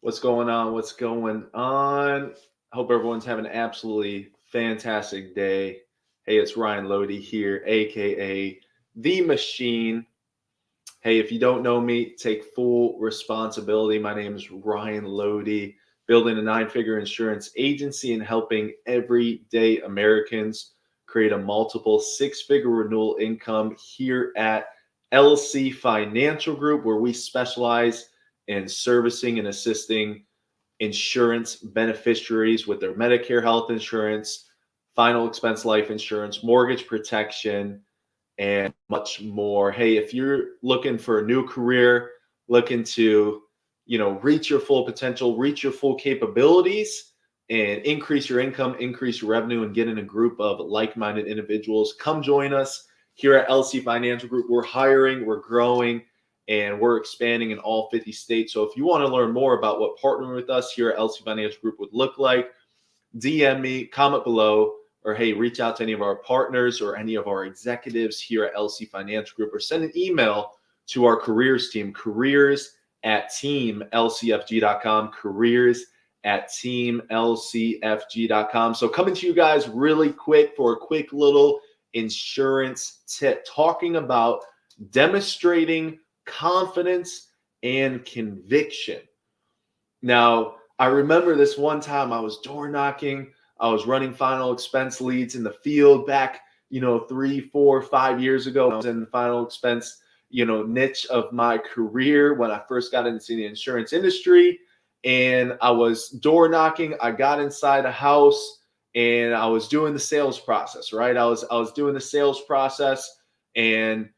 What's going on? What's going on? Hope everyone's having an absolutely fantastic day. Hey, it's Ryan Lodi here, aka The Machine. Hey, if you don't know me, take full responsibility. My name is Ryan Lodi, building a nine-figure insurance agency and helping everyday Americans create a multiple six-figure renewal income here at LC Financial Group, where we specialize in servicing and assisting insurance beneficiaries with their Medicare health insurance, final expense life insurance, mortgage protection, and much more. Hey, if you're looking for a new career, looking to, reach your full potential, reach your full capabilities, and increase your income, increase your revenue, and get in a group of like-minded individuals, come join us here at LC Financial Group. We're hiring, we're growing, and we're expanding in all 50 states. So if you want to learn more about what partnering with us here at LC Financial Group would look like, DM me, comment below, or hey, reach out to any of our partners or any of our executives here at LC Financial Group, or send an email to our careers team, careers@teamlcfg.com, careers@teamlcfg.com. So coming to you guys really quick for a quick little insurance tip, talking about demonstrating confidence and conviction. Now, I remember this one time I was door knocking. I was running final expense leads in the field back, 3, 4, 5 years ago. I was in the final expense, niche of my career when I first got into the insurance industry. And I was door knocking. I got inside a house and I was doing the sales process, right? I was doing the sales process, and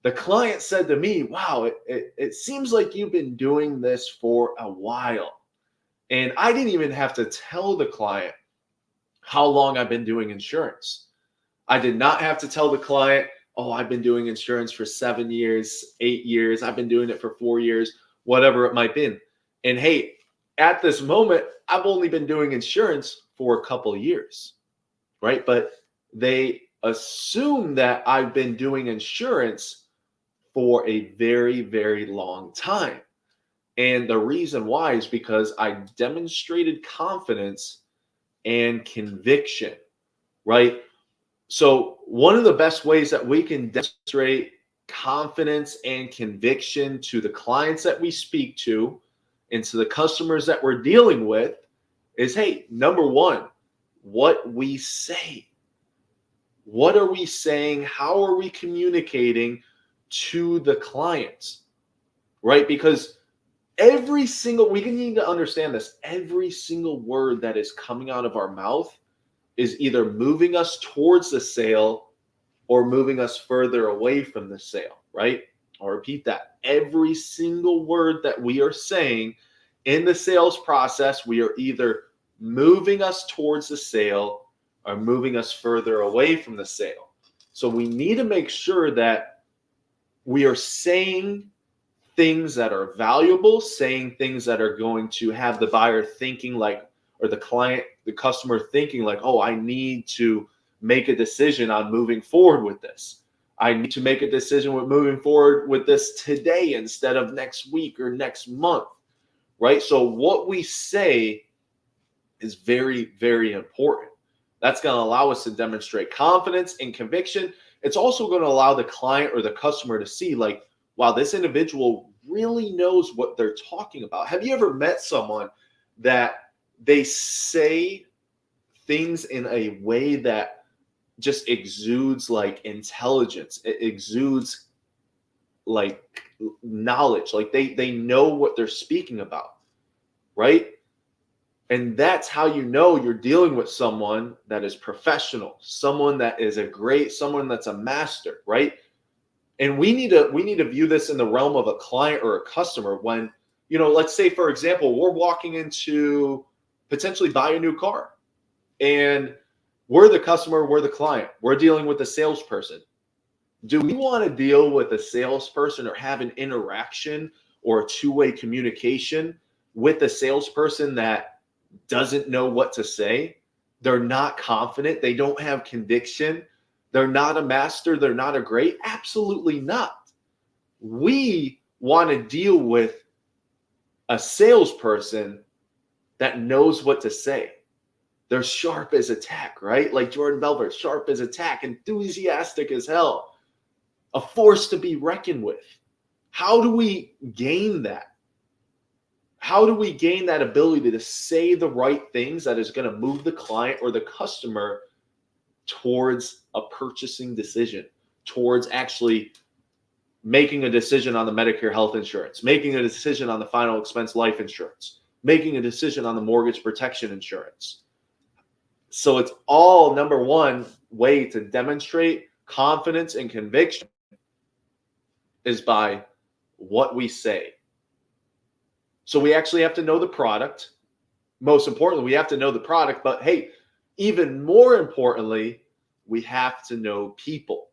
the client said to me, wow, it seems like you've been doing this for a while. And I didn't even have to tell the client how long I've been doing insurance. I did not have to tell the client, oh, I've been doing insurance for 7 years, 8 years. I've been doing it for 4 years, whatever it might be. And hey, at this moment, I've only been doing insurance for a couple of years, right? But they assume that I've been doing insurance for a very, very long time. And the reason why is because I demonstrated confidence and conviction, right? So one of the best ways that we can demonstrate confidence and conviction to the clients that we speak to and to the customers that we're dealing with is, hey, number one, what we say. What are we saying? How are we communicating to the clients, right? Because we need to understand this. Every single word that is coming out of our mouth is either moving us towards the sale or moving us further away from the sale, right? I'll repeat that. Every single word that we are saying in the sales process, we are either moving us towards the sale or moving us further away from the sale. So we need to make sure that we are saying things that are valuable, saying things that are going to have the buyer thinking like, or the client, the customer thinking like, oh, I need to make a decision on moving forward with this. I need to make a decision with moving forward with this today instead of next week or next month, right? So what we say is very, very important. That's going to allow us to demonstrate confidence and conviction. It's also going to allow the client or the customer to see like, wow, this individual really knows what they're talking about. Have you ever met someone that they say things in a way that just exudes like intelligence? It exudes like knowledge, like they know what they're speaking about, right? And that's how you know you're dealing with someone that is professional, someone that is someone that's a master, right? And we need to view this in the realm of a client or a customer. When, let's say, for example, we're walking into potentially buy a new car, and we're the customer, we're the client, we're dealing with the salesperson. Do we want to deal with a salesperson or have an interaction or a two-way communication with a salesperson that doesn't know what to say? They're not confident. They don't have conviction. They're not a master. They're not a great. Absolutely not. We want to deal with a salesperson that knows what to say. They're sharp as a tack, right? Like Jordan Belfort, sharp as a tack, enthusiastic as hell, a force to be reckoned with. How do we gain that? How do we gain that ability to say the right things that is going to move the client or the customer towards a purchasing decision, towards actually making a decision on the Medicare health insurance, making a decision on the final expense life insurance, making a decision on the mortgage protection insurance? So it's all, number one, way to demonstrate confidence and conviction is by what we say. So we actually have to know the product. Most importantly, we have to know the product, but hey, even more importantly, we have to know people.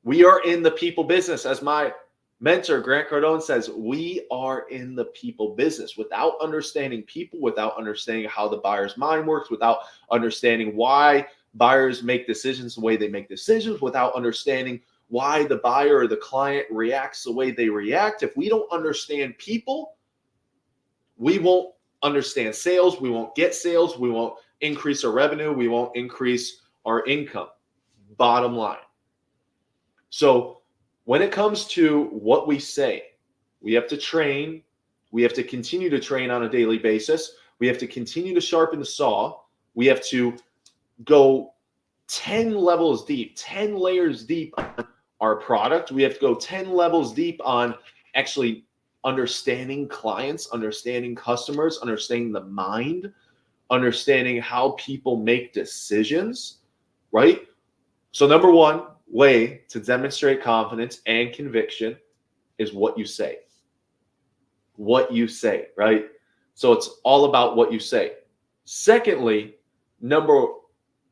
We are in the people business. As my mentor, Grant Cardone, says, we are in the people business. Without understanding people, without understanding how the buyer's mind works, without understanding why buyers make decisions the way they make decisions, without understanding why the buyer or the client reacts the way they react. If we don't understand people, we won't understand sales. We won't get sales. We won't increase our revenue. We won't increase our income. Bottom line. So when it comes to what we say, we have to train. We have to continue to train on a daily basis. We have to continue to sharpen the saw. We have to go 10 levels deep, 10 layers deep on our product. We have to go 10 levels deep on actually understanding clients, understanding customers, understanding the mind, understanding how people make decisions, right? So number one way to demonstrate confidence and conviction is what you say. What you say, right? So it's all about what you say. Secondly, number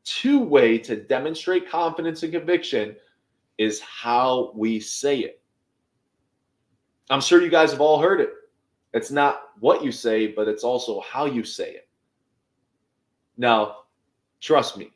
two way to demonstrate confidence and conviction is how we say it. I'm sure you guys have all heard it. It's not what you say, but it's also how you say it. Now, trust me,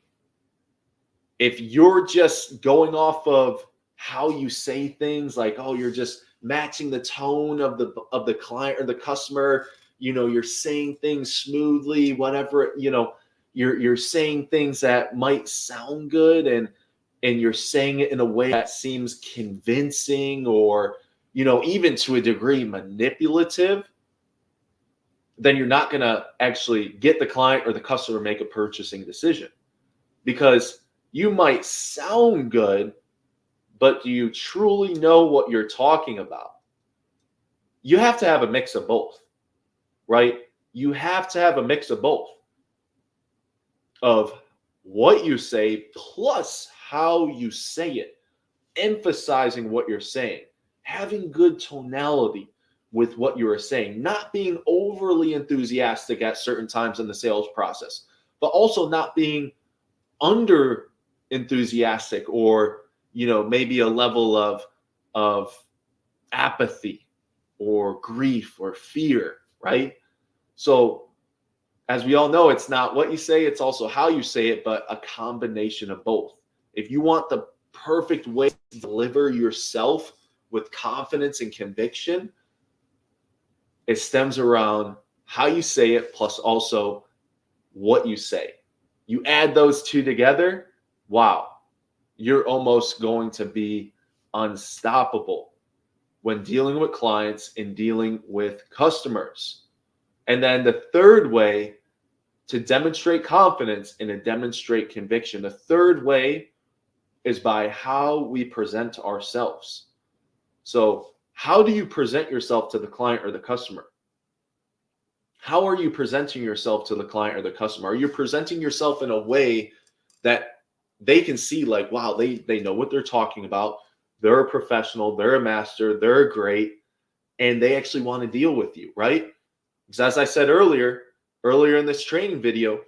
if you're just going off of how you say things, like, oh, you're just matching the tone of the client or the customer, you're saying things smoothly, whatever, you're saying things that might sound good, and you're saying it in a way that seems convincing, or even to a degree manipulative, then you're not going to actually get the client or the customer make a purchasing decision. Because you might sound good, but do you truly know what you're talking about? You have to have a mix of both, right? You have to have a mix of both, of what you say plus how you say it, emphasizing what you're saying, having good tonality with what you are saying, not being overly enthusiastic at certain times in the sales process, but also not being under enthusiastic, or maybe a level of apathy or grief or fear, right? So as we all know, it's not what you say, it's also how you say it, but a combination of both. If you want the perfect way to deliver yourself with confidence and conviction, it stems around how you say it plus also what you say. You add those two together, wow, you're almost going to be unstoppable when dealing with clients and dealing with customers. And then the third way to demonstrate confidence and to demonstrate conviction, the third way is by how we present ourselves. So how do you present yourself to the client or the customer? How are you presenting yourself to the client or the customer? Are you presenting yourself in a way that they can see, like, wow, they know what they're talking about. They're a professional, they're a master, they're great, and they actually want to deal with you, right? Because as I said earlier in this training video,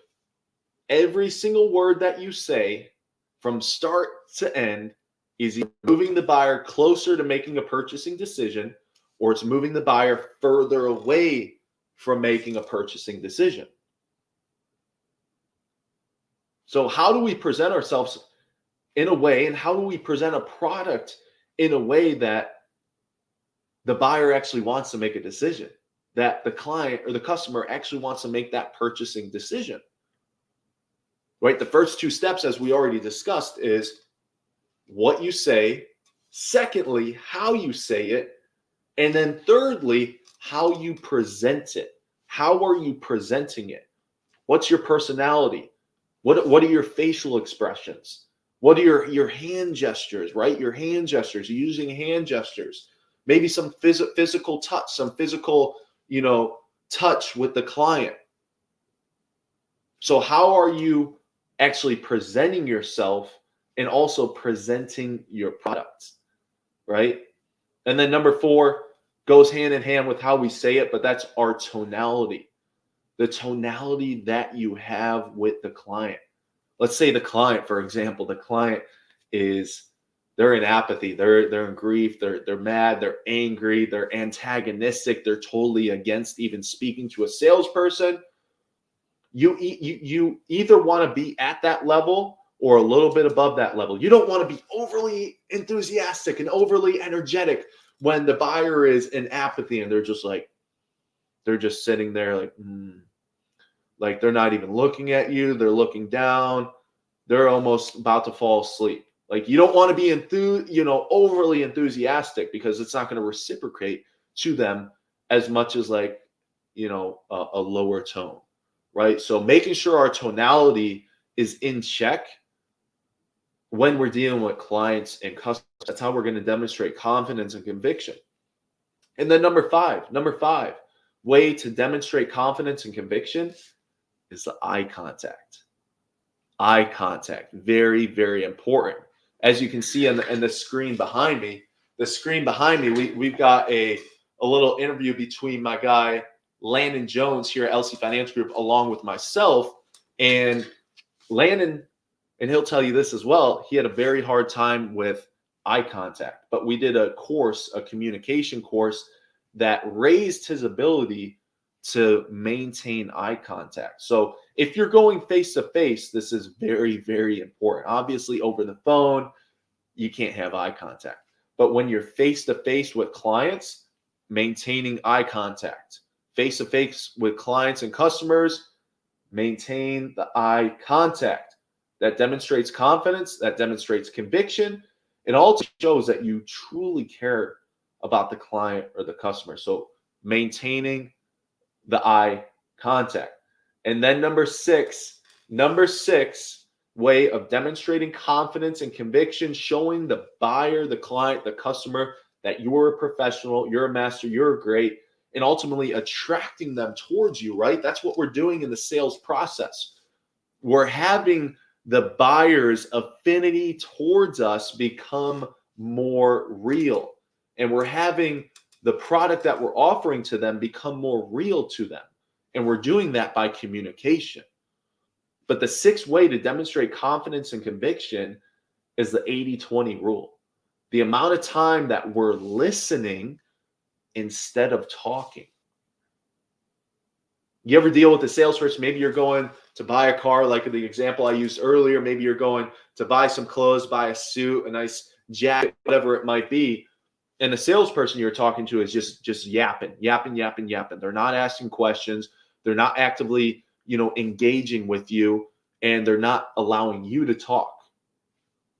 every single word that you say from start to end is either moving the buyer closer to making a purchasing decision, or it's moving the buyer further away from making a purchasing decision. So how do we present ourselves in a way, and how do we present a product in a way that the buyer actually wants to make a decision, that the client or the customer actually wants to make that purchasing decision. Right? The first two steps, as we already discussed, is what you say. Secondly, how you say it. And then thirdly, how you present it. How are you presenting it? What's your personality? What are your facial expressions? What are your hand gestures, right? Your hand gestures, you're using hand gestures. Maybe some physical touch, some physical, touch with the client. So how are you actually presenting yourself and also presenting your products, right? And then number 4 goes hand in hand with how we say it, but that's our tonality. The tonality that you have with the client. Let's say the client, for example, the client they're in apathy, they're in grief, they're mad, they're angry, they're antagonistic, they're totally against even speaking to a salesperson. You either want to be at that level or a little bit above that level. You don't want to be overly enthusiastic and overly energetic when the buyer is in apathy and they're just sitting there like they're not even looking at you. They're looking down. They're almost about to fall asleep. Like, you don't want to be overly enthusiastic, because it's not going to reciprocate to them as much as a lower tone, right? So making sure our tonality is in check when we're dealing with clients and customers, that's how we're going to demonstrate confidence and conviction. And then number five way to demonstrate confidence and conviction is the eye contact. Eye contact, very, very important. As you can see on the screen behind me, we've got a little interview between my guy Landon Jones here at LC Financial Group, along with myself. And Landon, and he'll tell you this as well, he had a very hard time with eye contact. But we did a communication course that raised his ability to maintain eye contact. So if you're going face to face, this is very, very important. Obviously, over the phone, you can't have eye contact. But when you're face to face with clients, maintaining eye contact. Face to face with clients and customers, maintain the eye contact. That demonstrates confidence, that demonstrates conviction. It also shows that you truly care about the client or the customer. So maintaining the eye contact. And then number six way of demonstrating confidence and conviction, showing the buyer, the client, the customer that you're a professional, you're a master, you're great, and ultimately attracting them towards you, right? That's what we're doing in the sales process. We're having the buyer's affinity towards us become more real. And we're having the product that we're offering to them become more real to them. And we're doing that by communication. But the sixth way to demonstrate confidence and conviction is the 80-20 rule. The amount of time that we're listening instead of talking. You ever deal with a salesperson? Maybe you're going to buy a car, like the example I used earlier. Maybe you're going to buy some clothes, buy a suit, a nice jacket, whatever it might be. And the salesperson you're talking to is just yapping. They're not asking questions. They're not actively, engaging with you, and they're not allowing you to talk.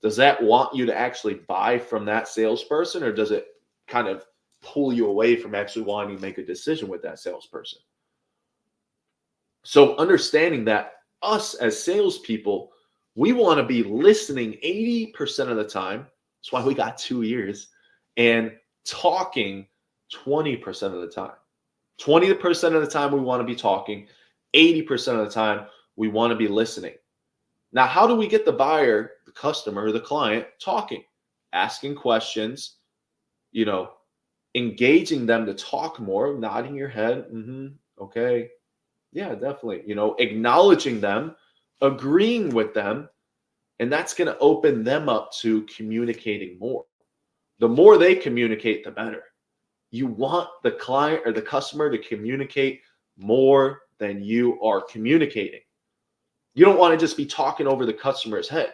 Does that want you to actually buy from that salesperson, or does it kind of pull you away from actually wanting to make a decision with that salesperson? So understanding that us as salespeople, we want to be listening 80% of the time. That's why we got 2 years. And talking 20% of the time. 20% of the time we want to be talking. 80% of the time we want to be listening. Now, how do we get the buyer, the customer, the client talking? Asking questions, engaging them to talk more, nodding your head. Okay. Yeah, definitely. Acknowledging them, agreeing with them, and that's going to open them up to communicating more. The more they communicate, the better. You want the client or the customer to communicate more than you are communicating. You don't want to just be talking over the customer's head.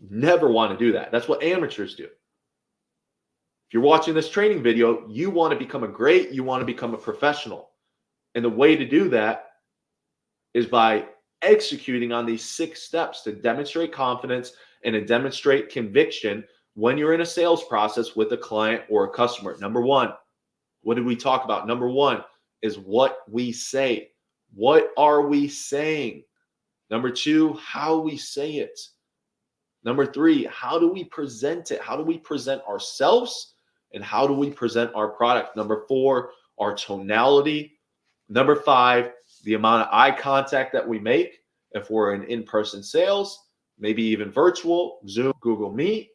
Never want to do that. That's what amateurs do. If you're watching this training video, you want to become you want to become a professional. And the way to do that is by executing on these 6 steps to demonstrate confidence and to demonstrate conviction when you're in a sales process with a client or a customer. Number 1, what did we talk about? Number 1 is what we say. What are we saying? Number 2, how we say it. Number 3, how do we present it? How do we present ourselves? And how do we present our product? Number 4, our tonality. Number 5, the amount of eye contact that we make if we're in-person sales, maybe even virtual, Zoom, Google Meet.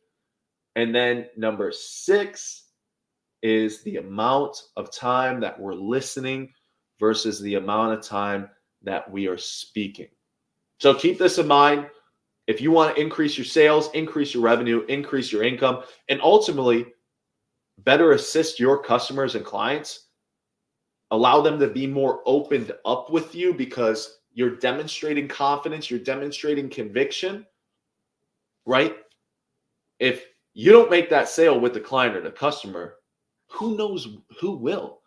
And then number 6 is the amount of time that we're listening versus the amount of time that we are speaking. So keep this in mind. If you want to increase your sales, increase your revenue, increase your income, and ultimately better assist your customers and clients, allow them to be more opened up with you because you're demonstrating confidence, you're demonstrating conviction, right? If you don't make that sale with the client or the customer, who knows who will?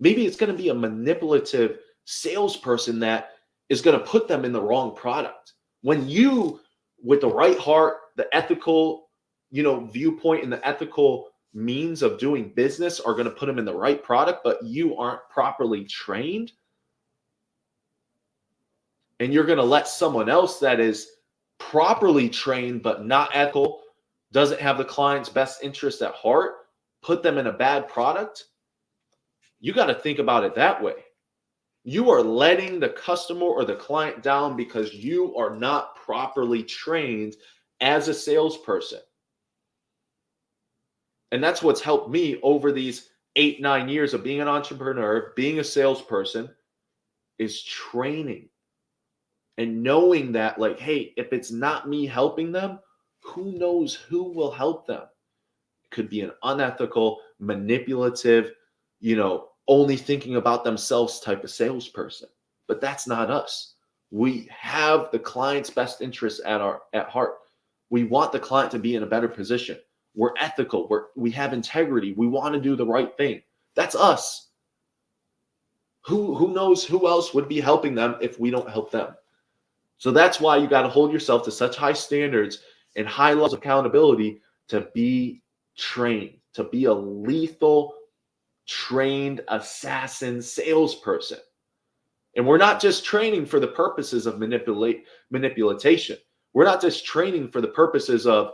Maybe it's going to be a manipulative salesperson that is going to put them in the wrong product. When you, with the right heart, the ethical, viewpoint and the ethical means of doing business are going to put them in the right product, but you aren't properly trained, and you're going to let someone else that is properly trained but not ethical, doesn't have the client's best interest at heart, put them in a bad product, you got to think about it that way. You are letting the customer or the client down because you are not properly trained as a salesperson. And that's what's helped me over these 8-9 years of being an entrepreneur, being a salesperson, is training and knowing that, like, hey, if it's not me helping them, who knows who will help them? It could be an unethical, manipulative, only thinking about themselves type of salesperson. But that's not us. We have the client's best interests at heart. We want the client to be in a better position. We're ethical. We have integrity. We want to do the right thing. That's us. Who knows who else would be helping them if we don't help them? So that's why you got to hold yourself to such high standards and high levels of accountability to be trained, to be a lethal, trained assassin salesperson. And we're not just training for the purposes of manipulation. We're not just training for the purposes of,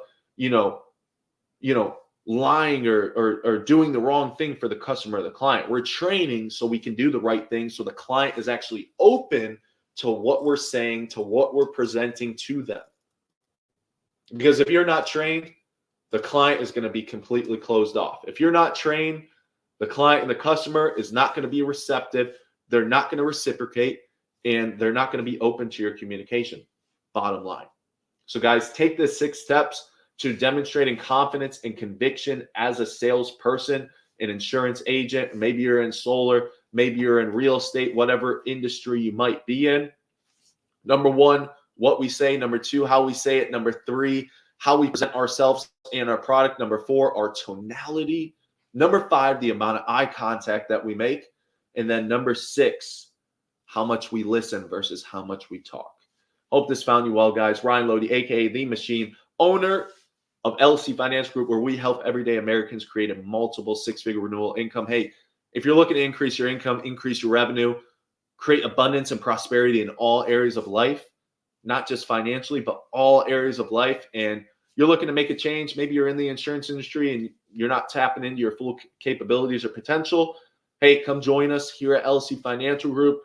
lying or doing the wrong thing for the customer or the client. We're training so we can do the right thing, so the client is actually open to what we're saying, to what we're presenting to them. Because if you're not trained, the client is going to be completely closed off. If you're not trained, the client and the customer is not going to be receptive. They're not going to reciprocate, and they're not going to be open to your communication. Bottom line. So guys, take the 6 steps to demonstrating confidence and conviction as a salesperson, an insurance agent. Maybe you're in solar, maybe you're in real estate, whatever industry you might be in. Number 1, what we say. Number 2, how we say it. Number 3, how we present ourselves and our product. Number 4, our tonality. Number 5, the amount of eye contact that we make. And then number 6, how much we listen versus how much we talk. Hope this found you well, guys. Ryan Lodi, aka The Machine, owner of LC Finance Group, where we help everyday Americans create a multiple 6-figure renewal income. Hey, if you're looking to increase your income, increase your revenue, create abundance and prosperity in all areas of life, not just financially, but all areas of life, and you're looking to make a change, maybe you're in the insurance industry and you're not tapping into your full capabilities or potential, hey, come join us here at LC Financial Group,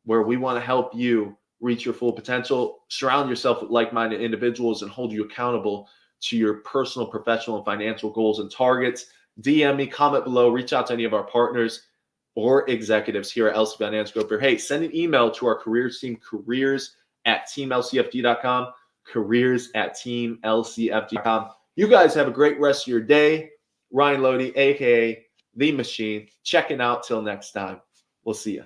where we want to help you reach your full potential. Surround yourself with like-minded individuals and hold you accountable to your personal, professional, and financial goals and targets. DM me, comment below, reach out to any of our partners or executives here at LC Financial Group. Or hey, send an email to our careers team, careers@teamlcfd.com, careers@teamlcfd.com. You guys have a great rest of your day. Ryan Lodi, aka The Machine, checking out. Till next time. We'll see you.